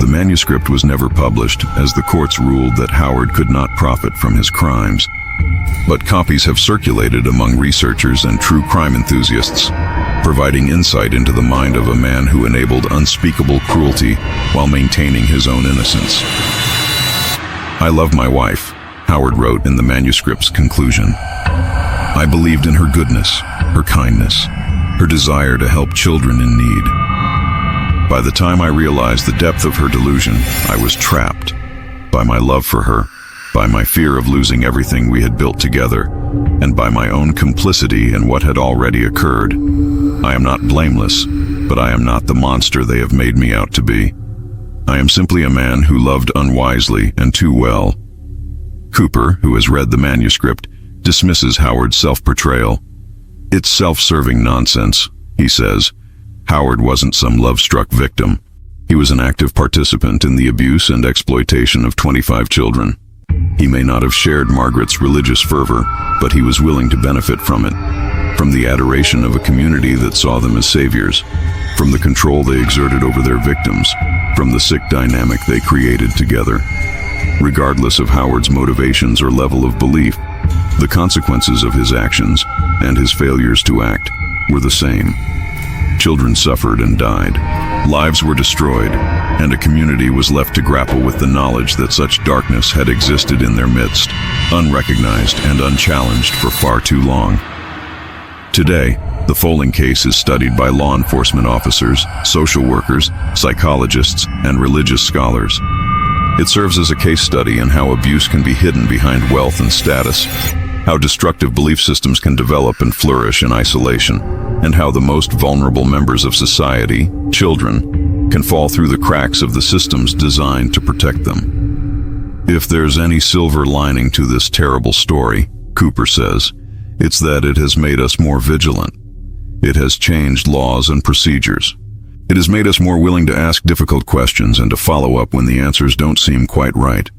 A: The manuscript was never published, as the courts ruled that Howard could not profit from his crimes. But copies have circulated among researchers and true crime enthusiasts, providing insight into the mind of a man who enabled unspeakable cruelty while maintaining his own innocence. "I love my wife," Howard wrote in the manuscript's conclusion. "I believed in her goodness, her kindness, her desire to help children in need. By the time I realized the depth of her delusion, I was trapped by my love for her, by my fear of losing everything we had built together, and by my own complicity in what had already occurred. I am not blameless, but I am not the monster they have made me out to be. I am simply a man who loved unwisely and too well." Cooper, who has read the manuscript, dismisses Howard's self-portrayal. "It's self-serving nonsense," he says. Howard wasn't some love-struck victim. He was an active participant in the abuse and exploitation of 25 children. He may not have shared Margaret's religious fervor, but he was willing to benefit from it, from the adoration of a community that saw them as saviors, from the control they exerted over their victims, from the sick dynamic they created together. Regardless of Howard's motivations or level of belief, the consequences of his actions and his failures to act were the same. Children suffered and died. Lives were destroyed, and a community was left to grapple with the knowledge that such darkness had existed in their midst, unrecognized and unchallenged for far too long. Today, the Follings case is studied by law enforcement officers, social workers, psychologists, and religious scholars. It serves as a case study in how abuse can be hidden behind wealth and status, how destructive belief systems can develop and flourish in isolation, and how the most vulnerable members of society, children, can fall through the cracks of the systems designed to protect them. If there's any silver lining to this terrible story, Cooper says, it's that it has made us more vigilant. It has changed laws and procedures. It has made us more willing to ask difficult questions and to follow up when the answers don't seem quite right.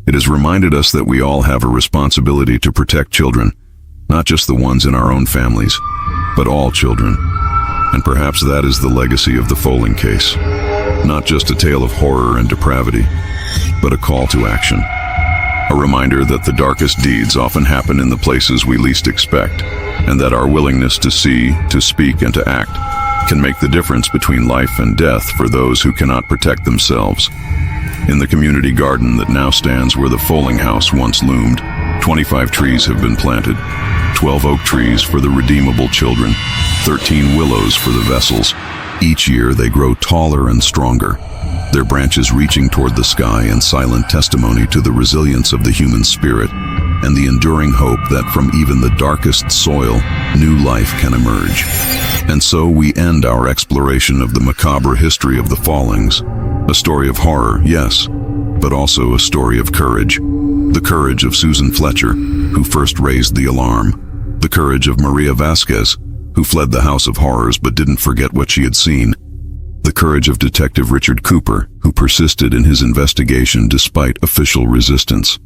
A: It has reminded us that we all have a responsibility to protect children, not just the ones in our own families, but all children. And perhaps that is the legacy of the Follings case. Not just a tale of horror and depravity, but a call to action. A reminder that the darkest deeds often happen in the places we least expect, and that our willingness to see, to speak, and to act can make the difference between life and death for those who cannot protect themselves. In the community garden that now stands where the Follings house once loomed, 25 trees have been planted, 12 oak trees for the Redeemable children, 13 willows for the vessels. Each year they grow taller and stronger, their branches reaching toward the sky in silent testimony to the resilience of the human spirit and the enduring hope that from even the darkest soil, new life can emerge. And so we end our exploration of the macabre history of the Follings. A story of horror, yes, but also a story of courage. The courage of Susan Fletcher, who first raised the alarm. The courage of Maria Vasquez, who fled the house of horrors but didn't forget what she had seen. The courage of Detective Richard Cooper, who persisted in his investigation despite official resistance.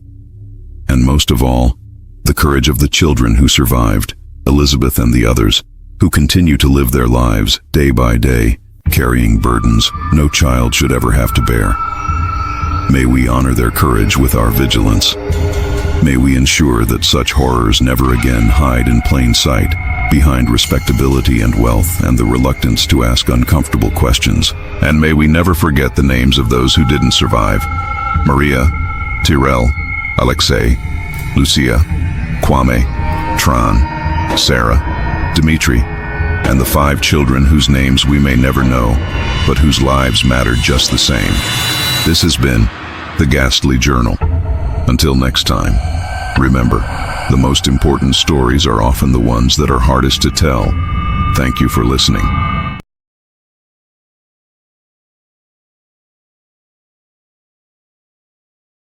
A: And most of all, the courage of the children who survived, Elizabeth and the others, who continue to live their lives day by day, carrying burdens no child should ever have to bear. May we honor their courage with our vigilance. May we ensure that such horrors never again hide in plain sight, behind respectability and wealth and the reluctance to ask uncomfortable questions. And may we never forget the names of those who didn't survive. Maria, Tyrell, Alexei, Lucia, Kwame, Tran, Sarah, Dimitri, and the 5 children whose names we may never know, but whose lives mattered just the same. This has been The Ghastly Journal. Until next time, remember, the most important stories are often the ones that are hardest to tell. Thank you for listening.